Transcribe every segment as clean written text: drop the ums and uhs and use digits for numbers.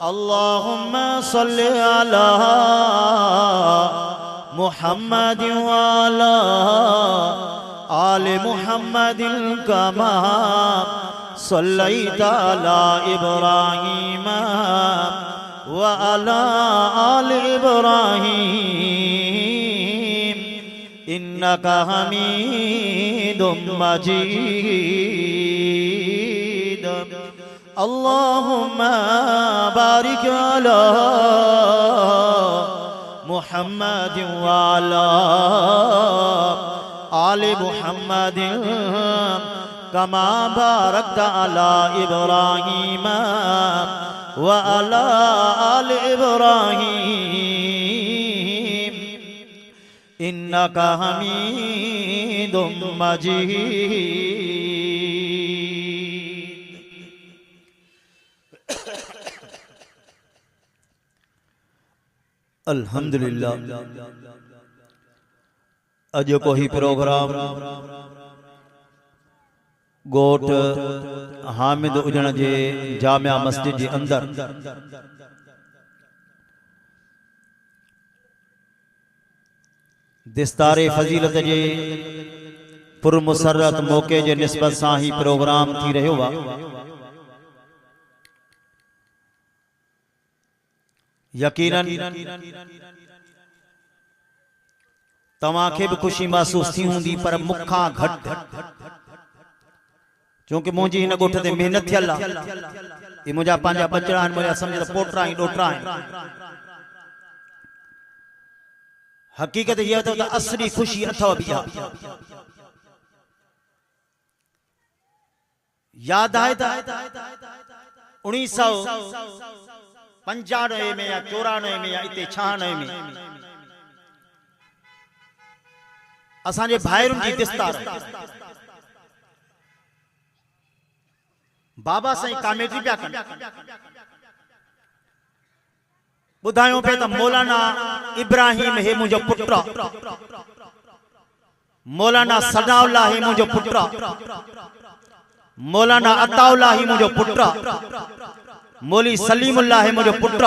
अल्लाहुम्मा सल्लि अला मुहम्मद व अला आले मुहम्मद कमा सल्लैता अला इब्राहीम व अला आले इब्राहीम इन्नका हमीदुम मजीद। अल्लाहुम्मा बारिक अला मुहम्मद व अला आले मुहम्मद कमा बारकता अला इब्राहीम व अला आले इब्राहीम इन्नका हमीदुम मजीद। अल्हम्दुलिल्लाह अज को ही प्रोग्राम गोट हामिद उजण जे जामिया मस्जिद जे अंदर दिस्तारे फजीलत जे पुरमुसरत मौके जे निस्बत सां ही प्रोग्राम थी रहियो बा। यकीनन तव्हांखे भी खुशी महसूस थी हूंदी पर मुखा घट, क्योंकि मुंहिंजी हिन ॻोठ ते महिनत थियल आहे। ये मुंहिंजा पंहिंजा बचड़ा आहिनि, मुंहिंजा सम्झ त पोटरा ऐं ॾोटरा आहिनि। हकीकत इहा अथव त असली खुशी अथव बि आहे। याद आहे त 1995 में या 94 में या इते 96 में असांजे भाइरुनि जी दिस्तार बाबा साईं कामेटी पिया कनि। ॿुधायूं पे त मौलाना इब्राहिम हे मुंहिंजो पुट, मौलाना सनाउल्लाह हे मुंहिंजो पुट, मौलाना अताउल्लाह हे मुंहिंजो पुट, मौली सलीमुल्लाह हे मुंहिंजो पुट।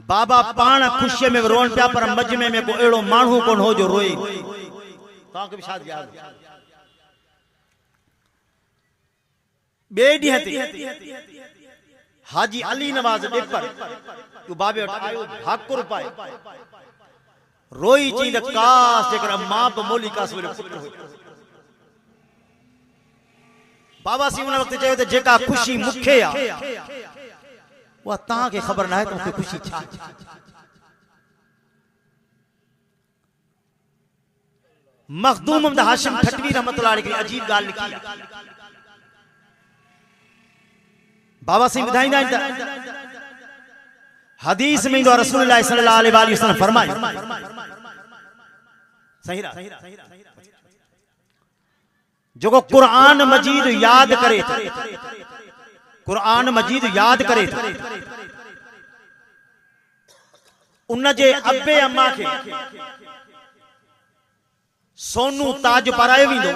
बाबा पाण खुशी में रोन पिया पर मजमे में को अहिड़ो माण्हू कोन हो जो रोए। तव्हांखे बि शायदि यादि ॿिए ॾींहं ते हाजी अली नवाज़ ॾेपर बाबे वटि आयो, भाकुर पाए रोई चई त काश जेकर मां बि मौली कासिम जो पुट हुई। बाबा सी उन वक्त चयो त जेका खुशी मूंखे आहे उहा तव्हांखे ख़बर न आहे त मूंखे खुशी छा। मखदूम अहमद हाशिम खटवी रहमतुल्लाह अलैहि अजीब ॻाल्हि लिखी आहे। बाबा सी ॿुधाईंदा आहिनि त हदीस में ईंदो आहे रसूलुल्लाह सल्लल्लाहु अलैहि वसल्लम फरमाए सही रहा जो कुरान मजीद याद करे, कुरान मजीद याद करे उन जे अब्बे अम्मा के सोनू ताज पारायो वेंदो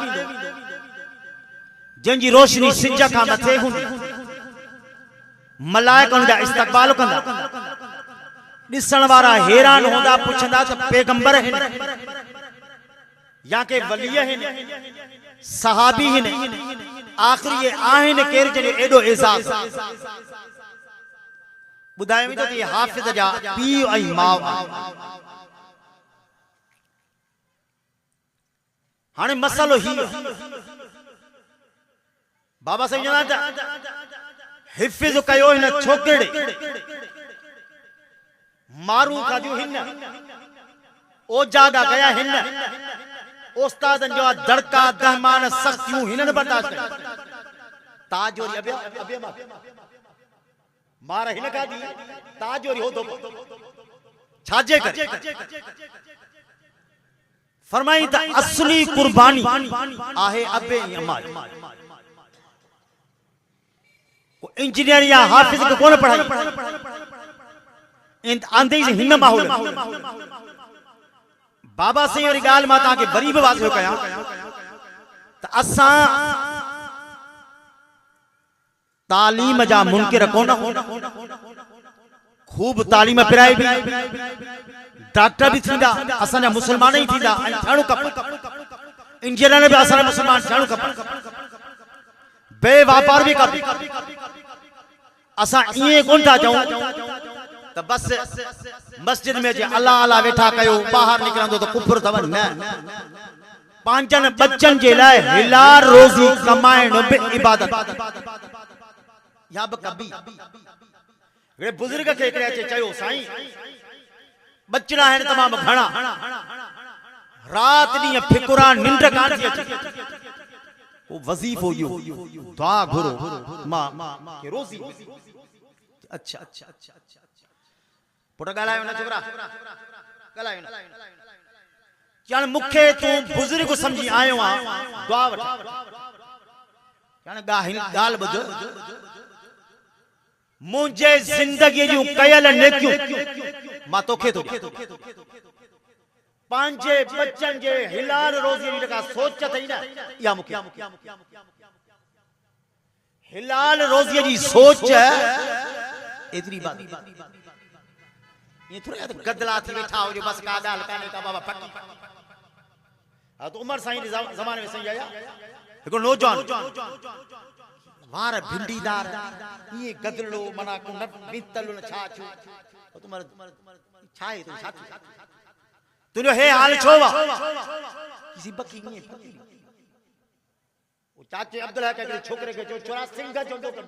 जंहिंजी रोशनी सिज खां मथे हूंदी। मलाइक उनजा इस्तक़बाल कंदा, ॾिसण वारा हैरान हूंदा, पुछंदा त पैगंबर आहिनि या के वली आहिनि, सहाबी आहिनि, आखिर ये आहिनि केरु जंहिंजो एॾो एज़ाज़। ॿुधायो वेंदो त इहे हाफ़िज़ जा पीउ ऐं माउ आहिनि। हाणे मसलो ही बाबा साईं चवंदा हिफ़्ज़ कयो हिन छोकिरे मारू खाजू हिन ओजागा गया हिन उस्तादन जो दड़का दहमान सख्तियूं हिनन बर्दाश्त कई। ताजोरी अबे मार हिन का दी ताजोरी हो दो छाजे कर फरमाई त असली कुर्बानी आहे अबे अम्मा। इंजीनियर या हाफिज को कौन पढ़ाई आंधे से हिन माहौल बाबा से और गाल माता के गरीब वासियो कया त असा तालीम जा मुनकिर कोन खूब तालीम पिराए भी डॉक्टर भी थींदा असां जा मुसलमान ही थींदा थियणो खपे इंजीनियर भी असां मुसलमान थियणो खपे बे व्यापार भी कर असां इए कोन था चऊं त बस मस्जिद में जे अल्लाह अल्लाह वेठा कयो बाहर निकरंदो तो कुफर तव न पांचन बच्चन जे लाए हिलाल रोजी कमाइण बि इबादत या ब कबी वे बुजुर्ग के एकड़े अचे चयो साईं बचड़ा है तमाम घणा रात दी फिकुरा निंड कान थी अचे वो वजीफो यो दुआ घुरो मां के रोजी अच्छा अच्छा अच्छा अच्छा पुट गालायो न छोकरा गालायो न यानी मुखे तू बुजुर्ग समझी आयो आ दुआ वठ यानी गाल बुध मुझे जिंदगी जो कयल नेकियूं मां तोखे तो पांचे बच्चन जे हिलाल रोजी का सोच थई ना या मुखे हिलाल रोजी जी सोच एतरी बात ये थोड़ा गदला थी बैठा हो जो बस का गाल काने का बाबा पक्की आ तो उमर साईं जमाने में सही आया एको नौजवान वार भिंडीदार ये गदलो मना को न बितल न छाछु तुम्हारे छाए तो छाछु तुलो हे हाल छोवा किसी बकी नहीं पकी वो चाचे अब्दुल्ला के छोकरे के जो चोरा सिंह का जो कभी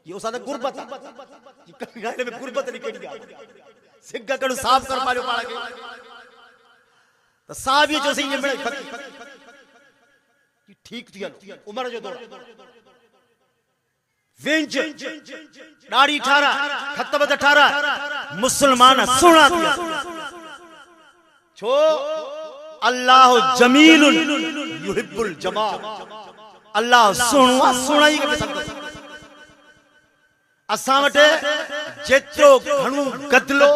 ये उसादा गुरबत ये कभी गाले में गुरबत निकल गया सिंह का कड़ू साफ कर पालो पाड़ा के तो साहब ये जो सिंह में पकी ठीक थी उम्र जो दौड़ विंच दाढ़ी ठारा खतबत ठारा मुसलमान सुना दिया छो अल्लाह जमीलुन युहिब्बुल जमाल अल्लाह सुणाई के सब असां वटे जेतिरो घणो गदलो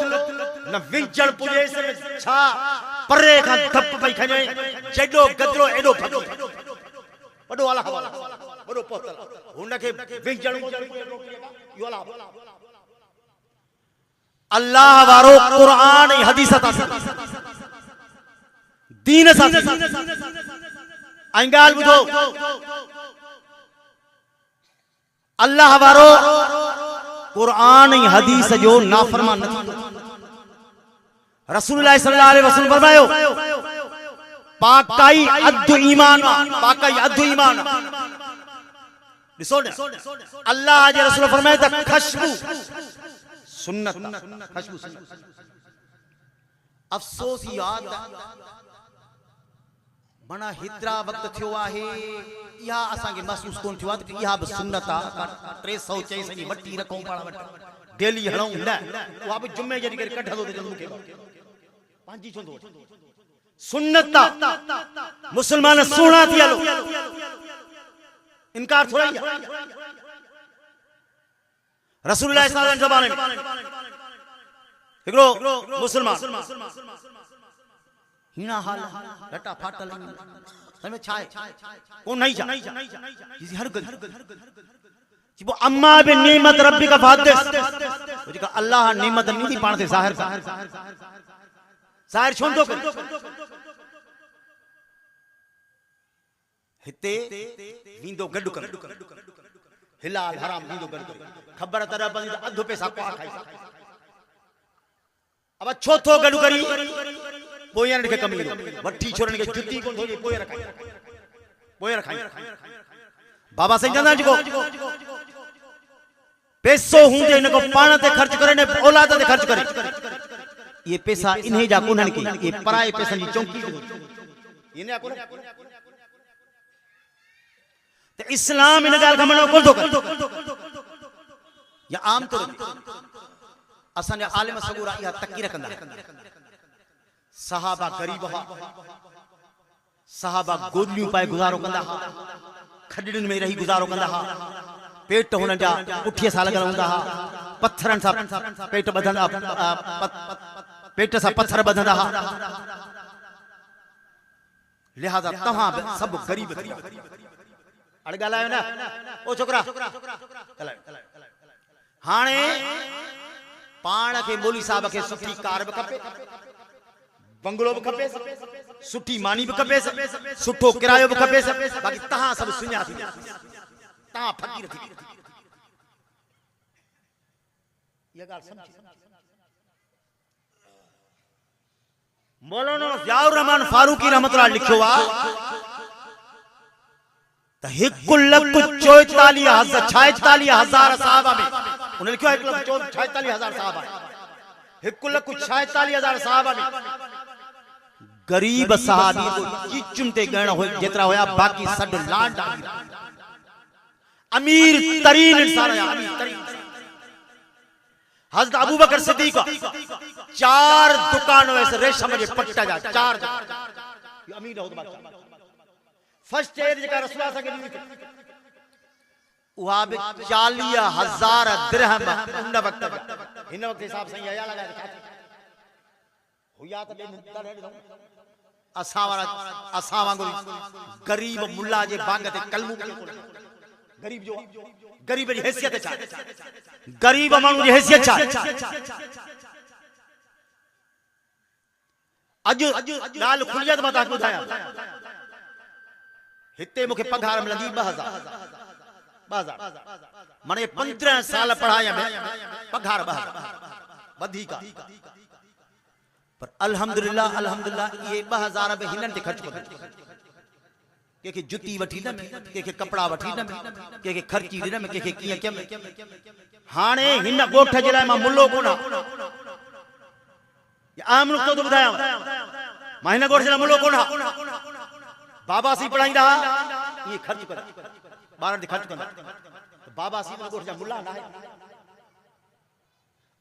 न विंचण पुजे से छा परे का धप पई खणे जेडो गदलो एडो फटो वडो वाला हवाला वडो पोतल हुन के विंचण यो वाला अल्लाह वारो कुरान हदीस ता दीन सा अंगाल बुधो अल्लाह वारो कुरान हदीस जो नाफरमान नहीं रसूलुल्लाह सल्लल्लाहु अलैहि वसल्लम फरमायो पाकाई अद्दु ईमान ॾिसो न अल्लाह जे रसूल फरमाए त खुशबू सुन्नत खुशबू अफसोस याद मना हितरा वक्त थियो आहे या असा के महसूस कोन थियो त या ब सुन्नत आ 300 चई सनी मट्टी रखो पाड़ा वट डेली हणो न वा ब जुमे जडी करे कढदो त मुके पांजी छोंदो सुन्नत मुसलमान सुना थी हलो इनकार थोड़ा ही रसूलुल्लाह सल्लल्लाहु अलैहि जमाने में हिकड़ो मुसलमान हिना हाल लटा फाटल तमे छाए को नहीं जा किसी हर गल वो अम्मा बि नेमत रब्बी का फादिस जेका अल्लाह नेमत नहीं थी पाण से ज़ाहिर छोंदो कर हिते वींदो गड कर हिलाल हराम वींदो गड कर खबर तरह बंद अधु पैसा को खाई अब छोथो गड करी पोयन के कमी वठी छोरन के जुती कोन थोड़ी पोय रखाई बाबा सिंह चंदा जी को पैसो हुंदे इनको पाण ते खर्च करे ने औलाद ते खर्च करे ये पैसा इन्हीं जा कोनन की ये पराए पैसा की चौकी इने कोन ते इस्लाम इन गाल का मनो कोन तो या आम तौर असन आलिम सगुरा या तकी रखंदा सहाबा गरीब हा सहाबा गोदलियों पाए गुजारो कंदा हा खडड़न में रही गुजारो कंदा हा पेट हुन जा पुठिए साल लगा हुंदा हा पत्थरन सा पेट बधंदा पेट सा पत्थर बधंदा हा लिहाजा तहां सब गरीब अड़ ॻाल्हायो न ओ छोकरा हाणे पाण खे मौली साहब खे सुठी कार बि खपे, बंगलो बि खपे, सुठी मानी बि खपे, सुठो किरायो बि खपे, बाक़ी तहां सब सुञा थी तहां फकीर थी ये गाल समझी। मौलाना ज़ियाउर रहमान फारूकी रहमतुल्लाह लिखियो आ त 1,46,000 साहबा में उन्हें लिखियो 1,46,000 साहबा 1,46,000 साहबा में गरीब साहबी को चीचुम ते गण हो जेतरा होया बाकी सब लाड अमीर तरीन इंसान है, अमीर तरीन। हज़रत अबू बकर सिद्दीक 4 दुकान वैसे रेशम जे पट्टा जा 4 ये अमीर हो बात फर्स्ट एड जेका रसूल सां गडी उहा बि 40,000 दिरहम उन वक्त हिन वक्त हिसाब सां आया लगा हुया त असा वांगुरु गरीब मुल्ला जे बांग ते कलमू गरीब जो गरीब जी हैसियत छा, गरीब मानू जी हैसियत छा। अज गाल खुलियत मां तव्हां ॿुधाया हिते मूंखे पघार मिलंदी 2,000 माने 15 साल पढ़ाया में पघार 2,000 वधीक पर अल्हम्दुलिल्लाह ये 2,000 बि हिननि ते ख़र्च कयो के जुती वठी न के कपड़ा वठी न के खर्ची न के किया कम हाने हिन गोठ जे लाइ मां मुल्लो कोना या आम नुक्तो तो बुधाया मां हिन गोठ जे लाइ मुल्लो कोना बाबा सी पढ़ाईंदा ये खर्च कर बारन ते खर्च कंदा बाबा सी गोठ जा मुल्ला ना है।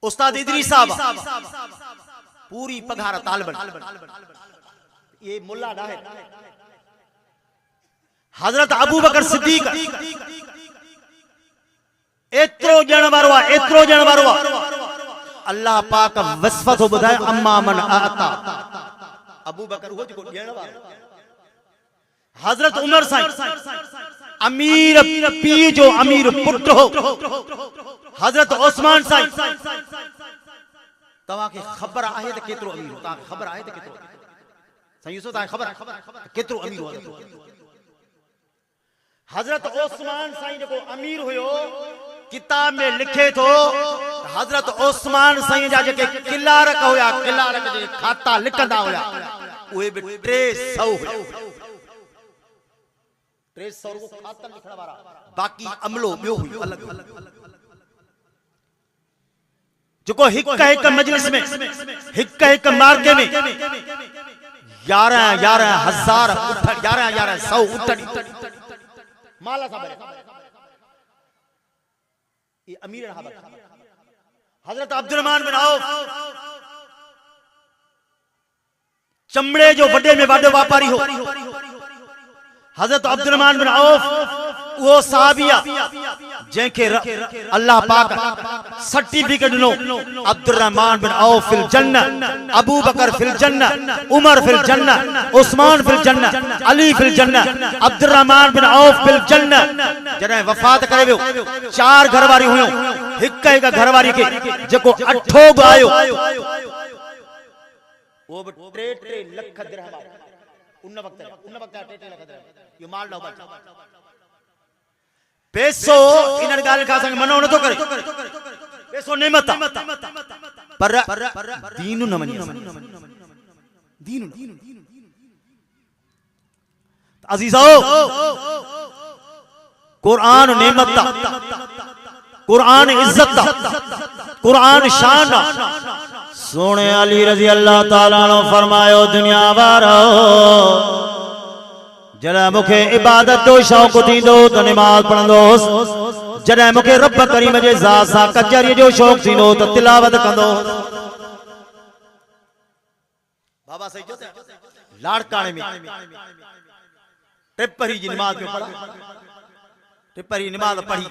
उस्ताद इदरीस साहब पूरी पघार तालबन ये मुल्ला ना है। हजरत अबू बकर सिद्दीक एतरो जण वारो अल्लाह पाक वसफ़ तो बुधाए अम्मा मन आता अबू बकर हो जो जण वारो। हजरत उमर साईं अमीर पी जो अमीर पुत्र हो। हजरत उस्मान साईं तवा के खबर आहे त केतरो अमीर हो, ता खबर आहे त केतरो साईं यूसुफ ता खबर केतरो अमीर हो। हजरत उस्मान साईं जो अमीर हुयो किताब में लिखे तो हजरत उस्मान साईं जा जेके किलारक होया किलारक जे खाता लिखंदा होया उहे बि 300 हुया 300 को खाता लिखण वाला बाकी अमलो बियो हुयो अलग जो हिक मजलिस में हिक मार्के में 11,000 11,100 उठड़ी माला साहब ये अमीर रहा। हजरत अब्दुर्रहमान बिन औफ चमड़े जो बड़े में बड़ो व्यापारी हो। हजरत अब्दुर्रहमान बिन औफ वो साहबिया जेके अल्लाह पाक सर्टिफिकेट नो अब्दुर्रहमान बिन औफ फिल जन्नह अबू बकर फिल जन्नह उमर फिल जन्नह उस्मान फिल जन्नह अली फिल जन्नह अब्दुर्रहमान बिन औफ फिल जन्नह जने वफात करे वियो 4 घरवारी हुयो हिक घरवारी के जेको अठो आयो वो 3 लाख दिरहम उन वक्त 3 लाख दिरहम यो माल न बचा पैसो इन गाल का संग मनो न तो करे पैसो नेमत पर दीन न मनी दीन अजीजो कुरान नेमत कुरान इज्जत कुरान शान सोने अली रजी अल्लाह ताला ने फरमायो दुनिया वारो जरा मुखे इबादत जो शौक थींदो त नमाज पढ़ंदो जरा मुखे रब करीम जे ज़ात सां कचहरी जो शौक थींदो त तिलावत कंदो। बाबा सही जो लाड़काणे में टिपरी जी नमाज में पढ़ा टिपरी नमाज पढ़ी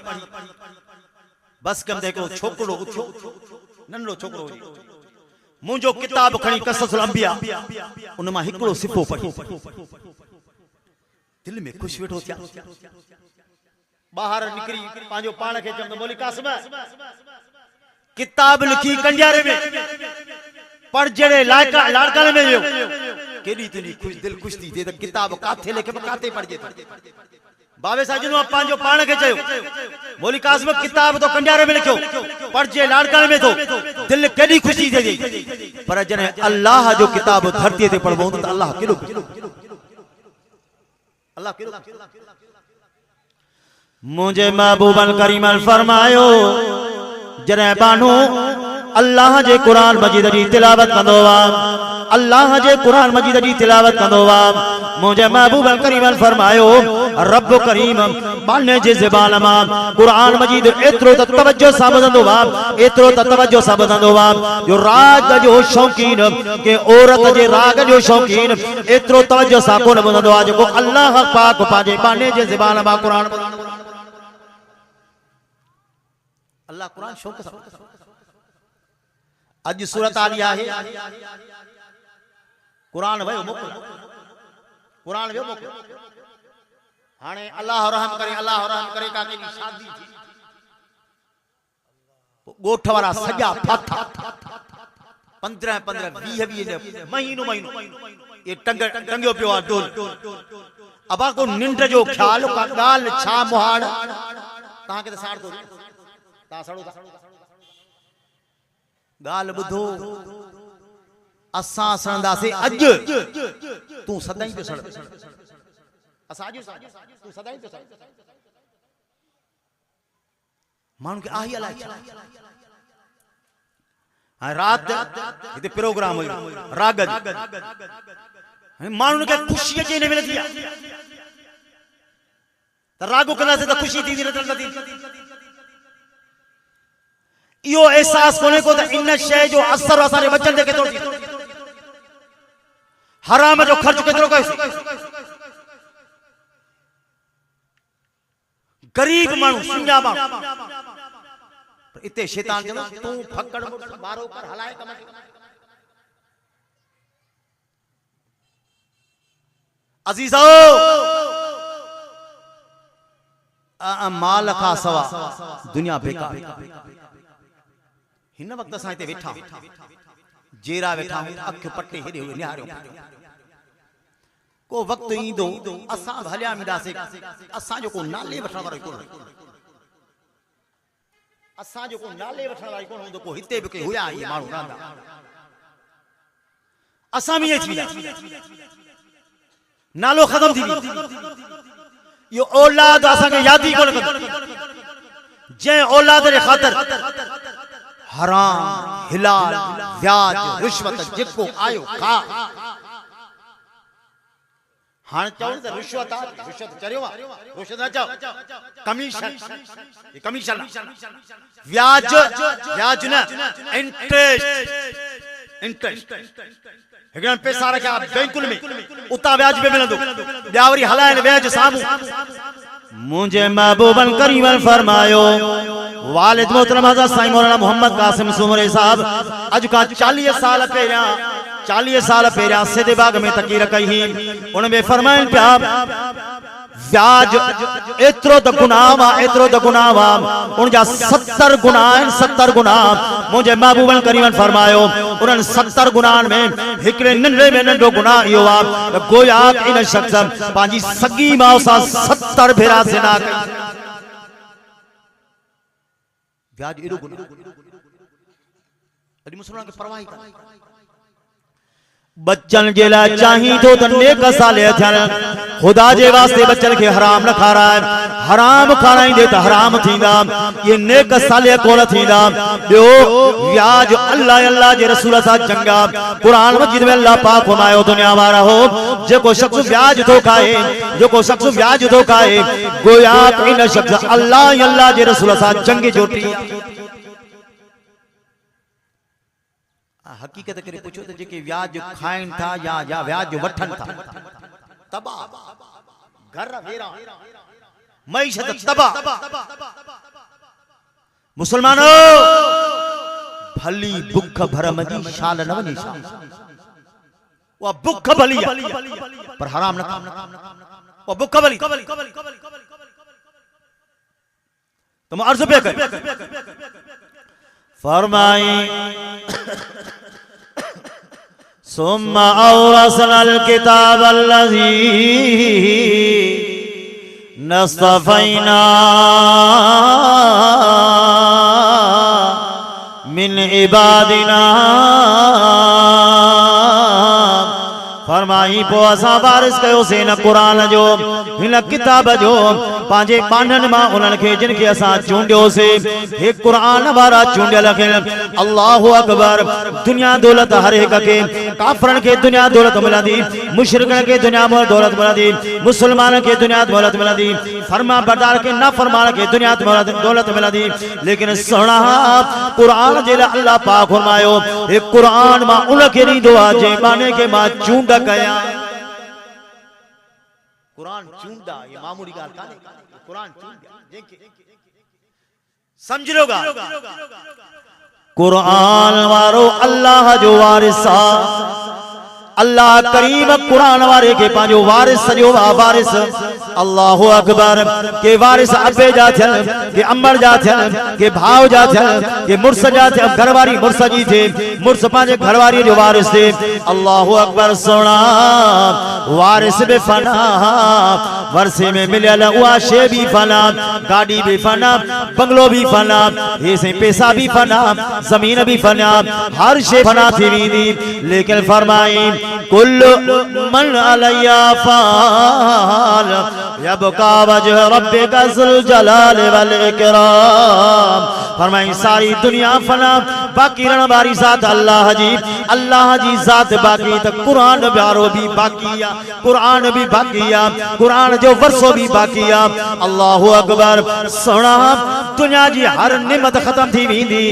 बस कम दे को छोकरो उठो नंढो छोकरो मुंजो किताब खणी कससुल अंबिया उन मां हिकड़ो सिफो पढ़ी दिल में खुश वेठो थिया बाहर निकरी पांजो पाण खे चवंदो मौली कासिम किताब लिखी कंडियारे में पर जड़े लायका लाड़काने में वियो केडी तुनी खुश दिल खुश थी ते किताब काथे लिखे काथे पढ़जे बाबे साहब जनो पांजो पाण खे चयो मौली कासिम किताब तो कंडियारे में लिखो पर जे लाड़काने में तो दिल केडी खुशी थी पर जने अल्लाह जो किताब धरती ते पढ़बो तो अल्लाह केडो अल्लाह केडो मुझे महबूबन करीमन फरमायो जने बानो अल्लाह जे कुरान मजीद जी तिलावत कंदो वा अल्लाह जे कुरान मजीद जी तिलावत कंदो वा मुझे महबूबन करीमन फरमायो रब करीम बाने जे ज़बान मा कुरान मजीद एतरो तवज्जो सा ॿुधंदो वा एतरो तवज्जो सा ॿुधंदो वा जो राग जो शौकीन के औरत जे राग जो शौकीन एतरो तवज्जो सा कोन ॿुधंदो आ जेको अल्लाह पाक पांजे बाने जे ज़बान मा कुरान अल्लाह कुरान शौक सा अज सूरत आली है कुरान वयो मोकल कुरान वयो मोकल हाने अल्लाह रहम करे का की शादी थी गोठ वाला सजा फाथा 15 20 महीनो ये टंगियो पियो आ डोल अबा को निंड जो ख्याल का गाल छा मुहाड़ ता के साड़ दो ता सड़ो गाल बुधो असा सणदासे अज तू सदाई पे सड़ असाजो तू सदाई पे सड़ मानु के आही अला हां रात इते प्रोग्राम हो राग मानु के खुशी जे ने मिलती त रागो कला से त खुशी थी नथी यो एहसास कोने को त इन शय जो असर असारे बचन दे केतरो हराम जो खर्च केतरो कयो गरीब मानू सुन्या बा पर इते शैतान चलो तू फकड़ बारो कर हलाए कम अजीजो माल का सवा दुनिया बेकार हिन वक्त असां हिते वेठा जेरा वेठा अख पट्टे हेॾे निहारियो को वक्त ईंदो असां हलिया मिलासे असां जो को नाले वठण वारो कोन असां जो को नाले वठण वारो कोन हूंदो को हिते बि के हुया ये माण्हू रहंदा असां भी थी नालो खत्म थी यो औलाद असां के याद ही कोन कंदो जे औलाद रे खातिर हराम हिलाल व्याज रिश्वत जेको आयो खा हां चवण त रिश्वत चरियो रिश्वत न चओ कमीशन ये कमीशन व्याज न इंटरेस्ट एकन पैसा रखा बैंकुल में उता व्याज पे मिलंदो ॿियावरी हलाइन व्याज सामू मुझे महबूबन करीमन फरमायो वालिद मोहतरम हज़रत साईं मौलाना मोहम्मद कासिम सुमरे साहब अज का 40 साल पहिरियां सिद्धे बाग में तकीर कई उनमें फरमाइन पिया व्याज एतरो द गुनाह वा उन जा 70 गुनाह मुझे महबूबन करीमन फरमायो उन 70 गुनाह में हिकड़े नंढे में नंढो गुनाह इहो आ गोया इन शख्स पांजी सगी मां सा 70 भेरा ज़िना कई व्याज एडो गुनाह अॼु मुसलमान के परवाह कर बच्चन जे ला चाही तो त नेक साले थियन खुदा जे वास्ते बच्चन के हराम न खाराए हराम खाराइंदे त हराम थींदा ये नेक साले कोन थींदा बियो व्याज अल्लाह जे रसूल सा चंगा कुरान मजीद में अल्लाह पाक फरमायो दुनिया वारा हो जेको शख्स व्याज तो खाए गोया इन शख्स अल्लाह जे रसूल सा चंगी जोटी हकीकत करे पूछो तो जेके व्याज खाइन था या व्याज वठन था तबा घर वेरा मईशत तबा मुसलमानों भली भुख भरम जी शाल न वनी वो भुख भली पर हराम न और बुख बली तुम अर्ज पे कर फरमाई सुम्मा औरसनल किताब अल्लज़ी नस्तफ़ैना मिन इबादिना फरमाई पो असा वारिस कयो से न कुरान जो हिन किताब जो पांजे पानन मां उन्हनि खे जिन खे असा चूंडियो से हे कुरान वारा चूंडियल खे अल्लाहु अकबर दुनिया दौलत हर एक के काफरन के दुनिया दौलत मिलंदी मुशरिकन के दुनिया दौलत मिलंदी मुसलमान के दुनिया दौलत मिलंदी फरमा बरदार के ना फरमान के दुनिया दौलत मिलंदी लेकिन सोना कुरान जे अल्लाह पाक फरमायो हे कुरान मां उन के ॾींदो आहे जे माने के मां चूंड कया कुरान चूंडा ये मामूली गाल काने कुरान चूंडा जेके समझ लोगा कुरान वारो अल्लाह जो वारिसा अल्लाह करीम कुरान वारे के पांजो वारिस सजो वारिस अल्लाहु अकबर के वारिस अबे जा थियल के अम्बर जा थियल के भाव जा थियल के मुर्स जा थियल घरवारी मुर्स जी थे मुर्स पांजे घरवारी जो वारिस थे अल्लाहु अकबर सोना वारिस बे फना वर्षे में मिलल हुआ शे भी फना गाड़ी भी फना बंगलो भी फना ऐसे पैसा भी फना जमीन भी फना हर शे फना थी वींदी लेकिन फरमाई कुल्लु मन अलैया फाल यबका वजह रब्बिका ज़ुल जलाल वल इकराम फरमाई सारी दुनिया फना बाकी रहने वाली जात अल्लाह जी जात बाकी तो कुरान प्यारो भी बाकी है कुरान भी बाकी है कुरान जो वर्षो भी बाकी है अल्लाहु अकबर सोना दुनिया जी हर निमत खत्म थी वींदी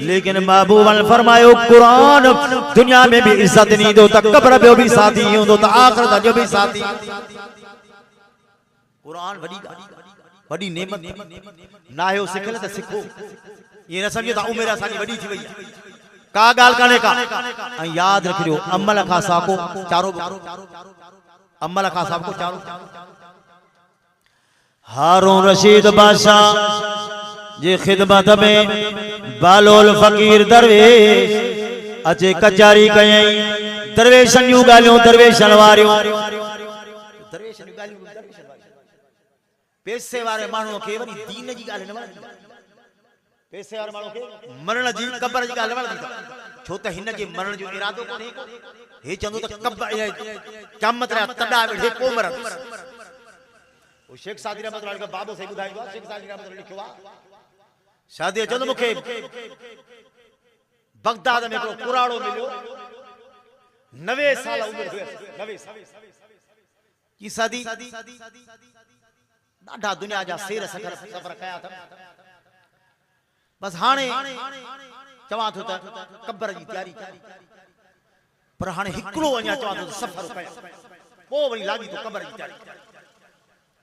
लेकिन महबूब फरमायो कुरान दुनिया में भी इज्जत नहीं दो तो कब्र में भी साथी होंदो तो आखिरत जो भी साथी कुरान वडी नेमत ना है सिखल तो सिखो ये न समझो तो उमेर असानी वडी थी वई का गाल काने का याद रखियो अमल खा साको चारो अमल खा साको चारो हारून रशीद बादशाह जे खिदमत में बालोल फकीर दरवेश अचे कचारी कयई दरवेशन यू गालियों दरवेशन वारियों दरवेशन गालियों दरवेशन पैसे वाले मानो के वरी दीन जी गाल न वरदी पैसे वाले मानो के मरण जी कब्र जी गाल वरदी छो त हिन जे मरण जो इरादो कोने हे चंदो त कब्र क़यामत रा तडा वेठे को मरत ओ शेख सादी रहमत अल्लाह का बाबो से बुधाई शेख सादी रहमत अल्लाह लिखवा शादी चंदो मुखे बगदाद में को कुराड़ो मिलो 90 साल उम्र हुए 90 साल की शादी ॾाढा दुनिया जा सेर सफर कया था बस हाने चवा थो त कब्र जी तैयारी पर हाने हिकड़ो अञा चवा थो सफर कया पो वरी लागी तो कब्र जी तैयारी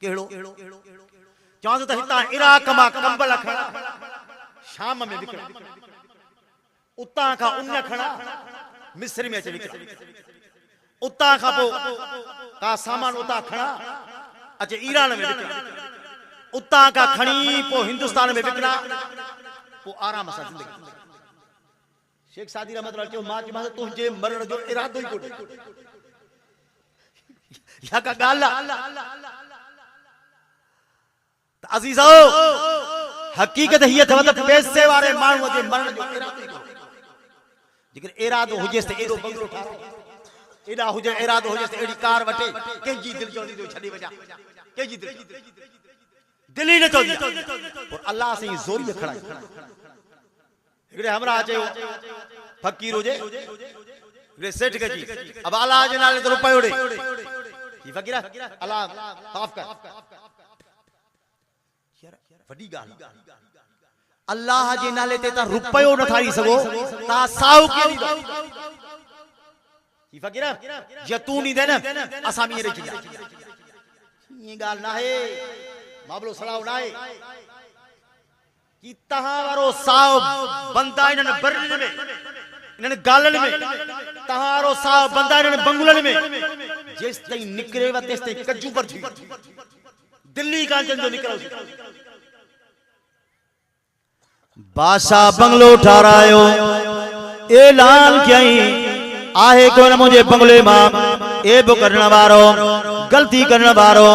केड़ो चवा थो त हिता इराक मां कंबल खणा शाम में विकड़ा उता का उन खणा मिस्र में अचे विकड़ा उता का पो का सामान उता खणा अचे ईरान में विकड़ा उता का खणी पो हिंदुस्तान में विकड़ा पो आराम से जिंदगी शेख सादी रहमत अल्लाह चयो मां चयो तुझे मरण जो इरादो ही कोने या का गाल त अजीजो हकीकत हिय थव त पैसे वाले माण्हू जे मरण जो इरादो ही कोने जेकर इरादो हुजे त एडो बंगलो ठारो एडा हुजे इरादो हुजे त एडी कार वठे केजी दिल चोंदी तो छडी वजा केजी दिल ही न चोंदी और अल्लाह से जोरी खड़ा एकड़े हमरा अचे फकीर हुजे एकड़े सेठ के जी अब अल्लाह जे नाले तो रुपयो दे ये फकीर अल्लाह माफ कर यार वडी गाल अल्लाह जे नाले ते ता रुपयो न थाई सगो ता साउ के दी ये फकीर जे तू नहीं दे ना असा में रही ये गाल ना है मामलो सलाव ना है कि तहां वारो साव बंदा इन बरन में इन गालन में तहां वारो साव बंदा इन बंगुलन में जेस ताईं निकरेव तेस ताईं कजू पर थी दिल्ली कांचन जो निकरो बादशाह बंगलो ठारायो ऐलान कई आहे कोन मुझे बंगले मां एब करण वारो गलती करण वारो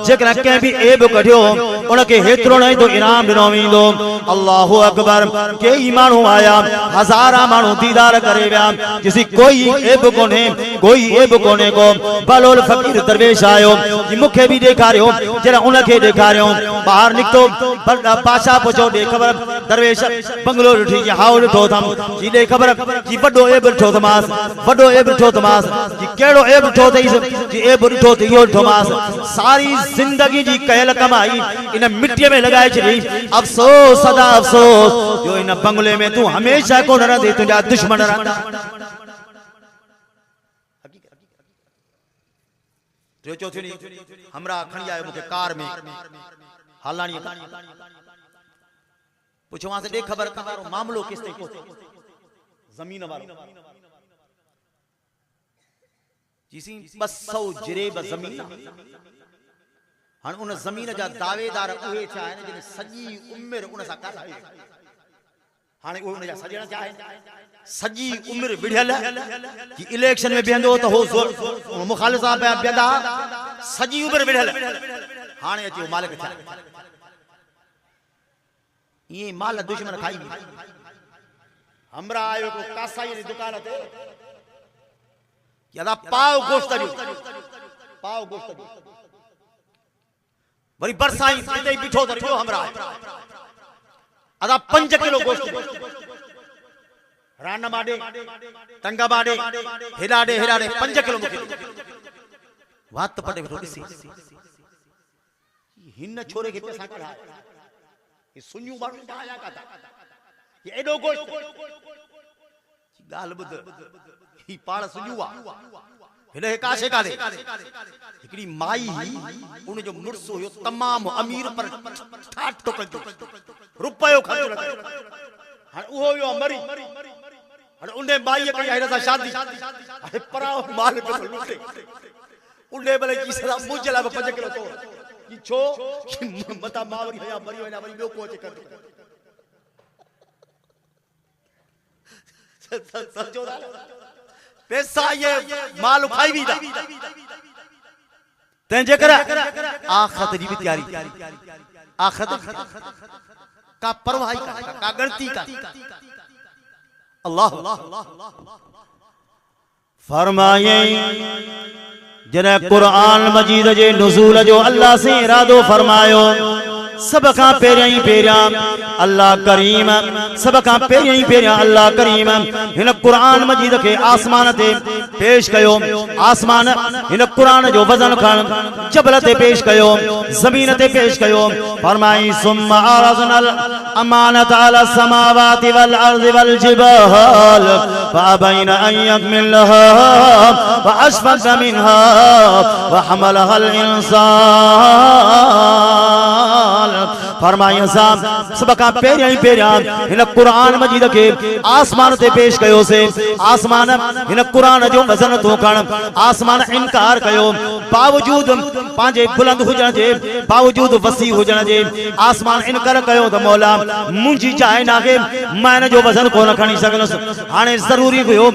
जेकरा के भी एब कढियो उनके हेतरो नहीं तो इनाम दिनो वेंदो अल्लाहु अकबर के ईमानो आया हजारा मानो दीदार करे व्या किसी कोई एब कोने को बलोल फकीर दरवेश आयो कि मुखे भी देखारियो जरा उनके देखारियो बाहर निकतो पाछा पुछो दे खबर दरवेश बंगलो उठी कि हाउ उठो थम जी दे खबर कि वडो एब उठो थमास वडो एब उठो थमास कि केड़ो एब उठो थई कि एब उठो थई यो थमास सारी जिंदगी जी कहल कमाई इन मिट्टी में लगाए छड़ी अफसोस सदा अफसोस जो इन बंगले में तू हमेशा को न दे तुझा दुश्मन रहंदा जो चौथी हमरा खणी आयो मुके कार में हालानी पुछवा से दे खबर करो मामलो किसते को जमीन वालो जिसी 200 जिरेब जमीन हन उन जमीन जा दावेदार उहे छा आहिनि जिन सजी उम्र उन सा कर हाने उन जा सजण छा आहिनि सजी उम्र विढ़ियल कि इलेक्शन में बेंदो तो हो मुखालिफ साहब बेदा सजी उम्र विढ़ियल हाने अचो मालिक छा ये माल दुश्मन खाई हमरा आयो को कासाई दी दुकान ते यादा पाव गोश्त वरी बरसाई इते बिठो तो हमरा अदा 5 किलो गोश्त रान माडे टंगा माडे हेडाडे 5 किलो मुके वात पटे थोड़ी सी हिन छोरे के पैसा कढा ये सुन्यू माण्हू आया का ये एडो गोश्त गाल बुध ही पाड़ सुन्यूआ हिन काशे का दे एकड़ी माई उन जो मुर्स हो तमाम अमीर पर ठाट टोकल रुपयो खर्च लगे हां उहो यो मरी हां उन्ने माई कई हिन सा शादी अरे पराओ माल पे लुटे उन्ने भले की सदा मुजला 5 किलो तो की छो मता मावरी हया मरी वना वरी ॿियो को अचे कर सचो पैसा ये माल खाई भी दा तंजे कर आखिरत जी भी तैयारी आखिरत का परवाह का गणती का अल्लाह फरमाए जने कुरान मजीद जे नुज़ूल जो अल्लाह से इरादो फरमायो सब का पेरिया अल्लाह करीम सब का पेरिया अल्लाह करीम हिन कुरान मजीद के आसमान ते पेश कयो आसमान हिन कुरान जो वजन खण जबल ते पेश कयो जमीन ते पेश कयो फरमाई सुम्मा अरज़नल अमानत अला समावाति वल अर्ज़ि वल जिबाल फअबैन अन यहमिलहा व अशफक़न मिनहा व हमलहा अल इंसान फरमाया साहब सबका पेरिया इन कुरान मजीद के आसमान ते पेश कयो से आसमान इन कुरान जो वजन तो खण आसमान इनकार कयो बावजूद पांजे बुलंद हुजण जे बावजूद वसी हुजण जे आसमान इनकार कयो त मौला मुंजी चाहे ना के मैं जो वजन को न खणी सकलस हाने जरूरी हुयो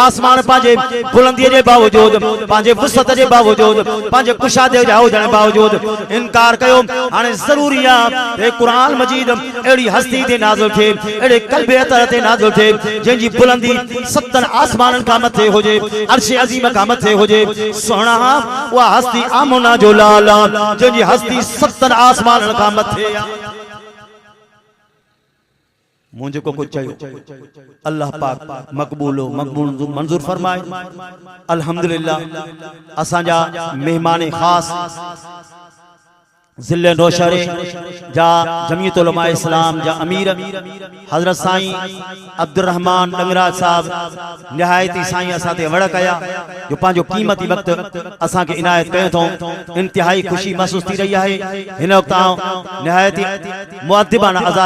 आसमान पांजे बुलंदी जे बावजूद पांजे वसत जे बावजूद पांजे कुशादे जा हुजण बावजूद इनकार कयो हाने जरूरी आ ए कुरान मजीद एड़ी हस्ती ते नाज़िल थे एड़े कल्बे अतर ते नाज़िल थे जिनजी बुलंदी 70 आसमानन का मथे होजे अर्श अजीम का मथे होजे सोना वा हस्ती आमना जो लाला जिनजी हस्ती 70 आसमानन का मथे मुझे को कुछ चाहिए अल्लाह पाक मकबूल मंजूर फरमाए अल्हम्दुलिल्लाह असांजा मेहमान खास जिले नौशहरे जा जमीयत उलमा इस्लाम जा अमीर हजरत साईं अब्दुल रहमान डंगराज साहब निहायती साईं असा ते वड़ कया जो पांजो कीमती वक्त असा के इनायत कयो तो इंतहाई खुशी महसूस थी रही है इन वक्त निहायती मुअद्दिबाना